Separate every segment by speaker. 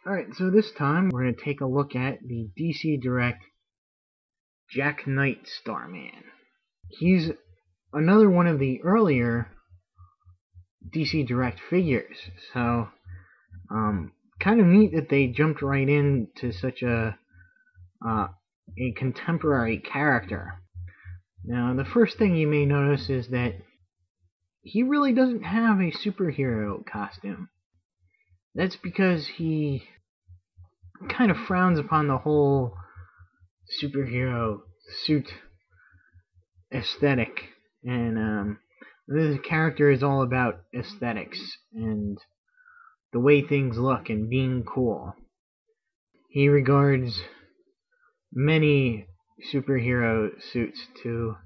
Speaker 1: Alright, so this time we're going to take a look at the DC Direct Jack Knight Starman. He's another one of the earlier DC Direct figures, so kind of neat that they jumped right into such a contemporary character. Now, the first thing you may notice is that he really doesn't have a superhero costume. That's because he kind of frowns upon the whole superhero suit aesthetic, and this character is all about aesthetics and the way things look and being cool. He regards many superhero suits to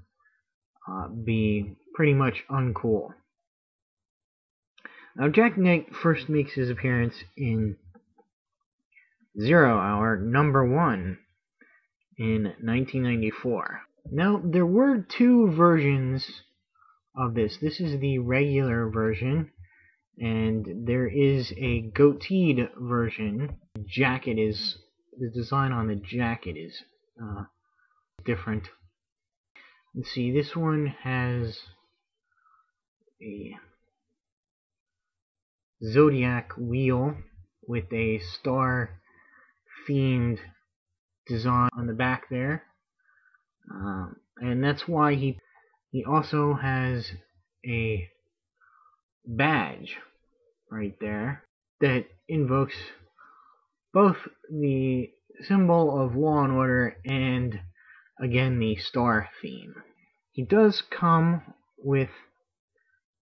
Speaker 1: be pretty much uncool. Now, Jack Knight first makes his appearance in 0 Hour #1 in 1994. Now, there were two versions of this. This is the regular version, and there is a goateed version. The design on the jacket is different. Let's see, this one has a zodiac wheel with a star-themed design on the back there, and that's why he also has a badge right there that invokes both the symbol of law and order and, again, the star theme. He does come with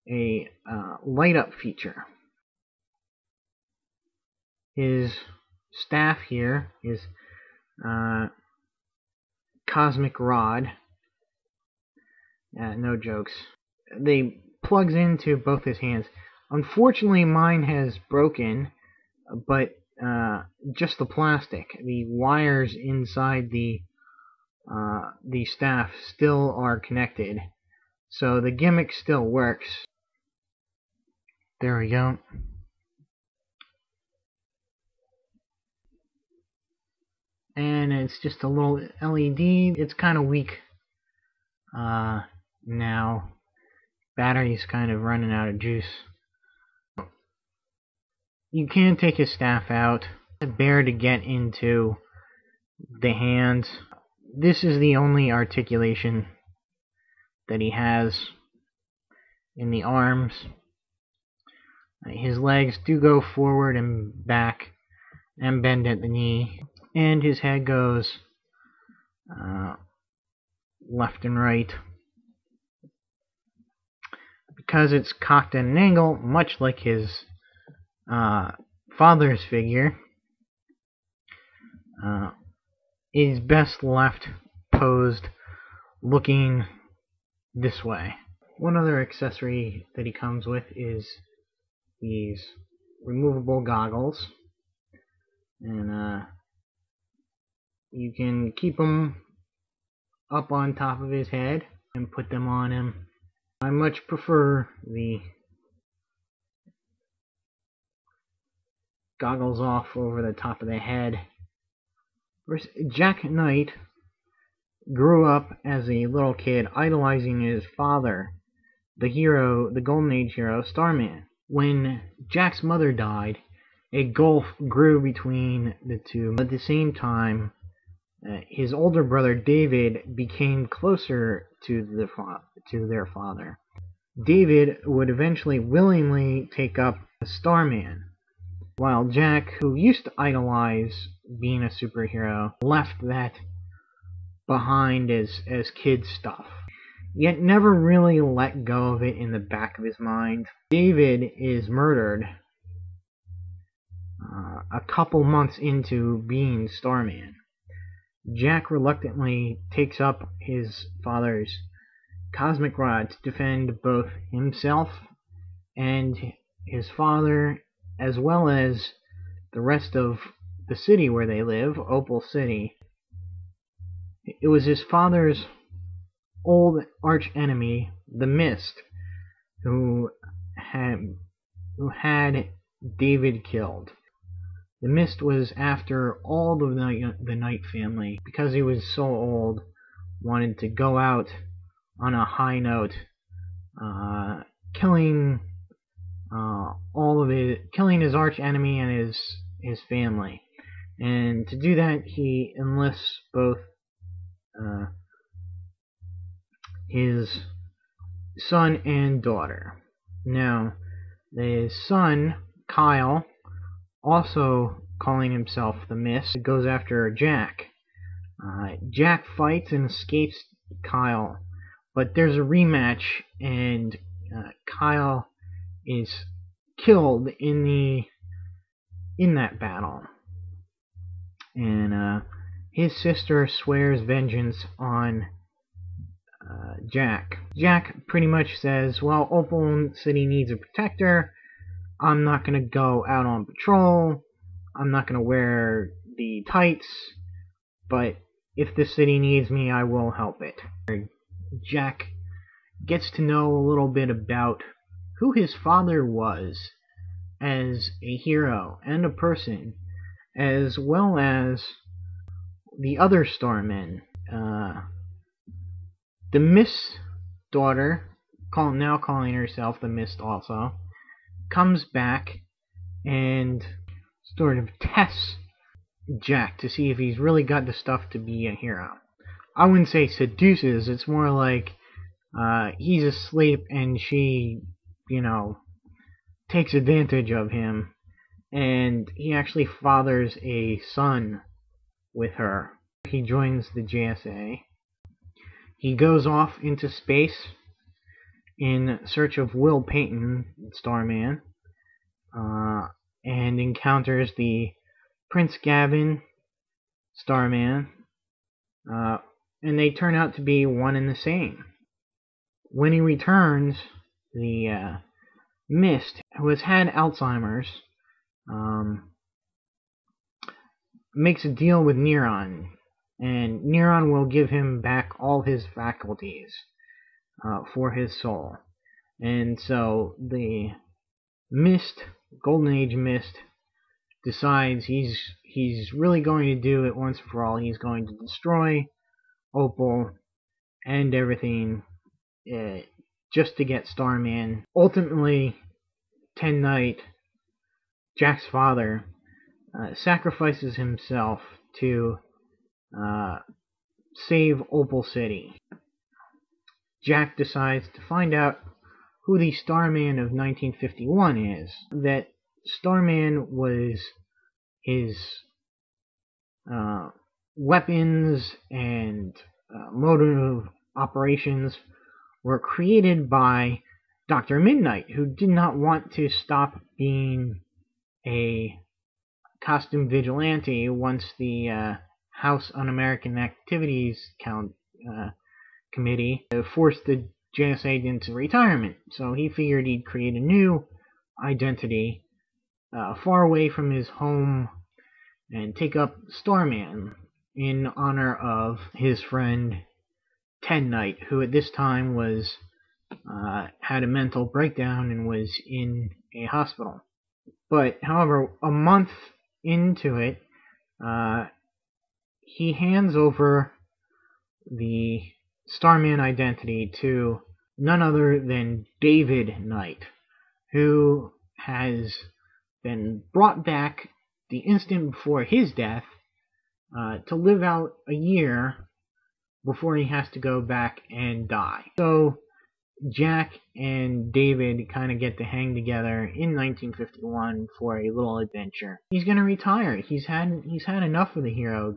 Speaker 1: a light-up feature. His staff here is cosmic rod. No jokes. They plugs into both his hands. Unfortunately, mine has broken, but just the plastic. The wires inside the staff still are connected, so the gimmick still works. There we go. And it's just a little LED. It's kind of weak now. Battery's kind of running out of juice. You can take his staff out. It's bare to get into the hands. This is the only articulation that he has in the arms. His legs do go forward and back and bend at the knee, and his head goes left and right. Because it's cocked at an angle, much like his father's figure, is best left posed looking this way. One other accessory that he comes with is these removable goggles, and you can keep them up on top of his head and put them on him. I much prefer the goggles off over the top of the head. Jack Knight grew up as a little kid idolizing his father, the Golden Age hero, Starman. When Jack's mother died, a gulf grew between the two. At the same time, his older brother David became closer to their father. David would eventually willingly take up Starman, while Jack, who used to idolize being a superhero, left that behind as kid stuff, yet never really let go of it in the back of his mind. David is murdered a couple months into being Starman. Jack reluctantly takes up his father's cosmic rod to defend both himself and his father, as well as the rest of the city where they live, Opal City. It was his father's old arch enemy, the Mist, who had David killed. The Mist was after all the Knight family because he was so old, wanted to go out on a high note, killing killing his arch enemy and his family. And to do that, he enlists both his son and daughter. Now, the son, Kyle, also calling himself the Mist, goes after Jack. Jack fights and escapes Kyle, but there's a rematch, and Kyle is killed in that battle. And his sister swears vengeance on Jack. Jack pretty much says, well, Opal City needs a protector. I'm not going to go out on patrol. I'm not going to wear the tights. But if the city needs me, I will help it. Jack gets to know a little bit about who his father was as a hero and a person, as well as the other Starmen. The Mist daughter, now calling herself the Mist also, comes back and sort of tests Jack to see if he's really got the stuff to be a hero. I wouldn't say seduces, it's more like he's asleep and she, takes advantage of him, and he actually fathers a son with her. He joins the JSA. He goes off into space in search of Will Payton, Starman, and encounters the Prince Gavin, Starman, and they turn out to be one and the same. When he returns, the Mist, who has had Alzheimer's, makes a deal with Neron, and Neron will give him back all his faculties for his soul. And so the Mist, Golden Age Mist, decides he's really going to do it once for all. He's going to destroy Opal and everything just to get Starman. Ultimately, Ten Knight, Jack's father, sacrifices himself to save Opal City. Jack decides to find out who the Starman of 1951 is. That Starman was his weapons and mode of operations were created by Dr. Midnight, who did not want to stop being a costume vigilante once the House Un-American Activities Committee forced the JSA into retirement. So he figured he'd create a new identity far away from his home and take up Starman in honor of his friend Ten Knight, who at this time was had a mental breakdown and was in a hospital. But however, a month into it, he hands over the Starman identity to none other than David Knight, who has been brought back the instant before his death to live out a year before he has to go back and die. So Jack and David kind of get to hang together in 1951 for a little adventure. He's going to retire. He's had enough of the hero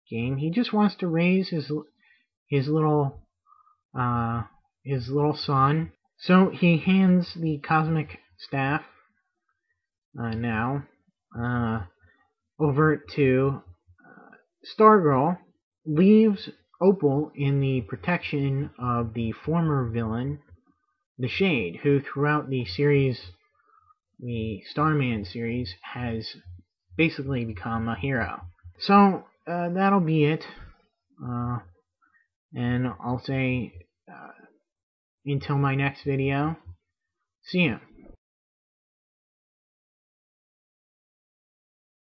Speaker 1: game. He just wants to raise his little son. So he hands the cosmic staff now over to Stargirl, leaves Opal in the protection of the former villain, the Shade, who throughout the series, the Starman series, has basically become a hero. So that'll be it. And I'll say until my next video, see ya.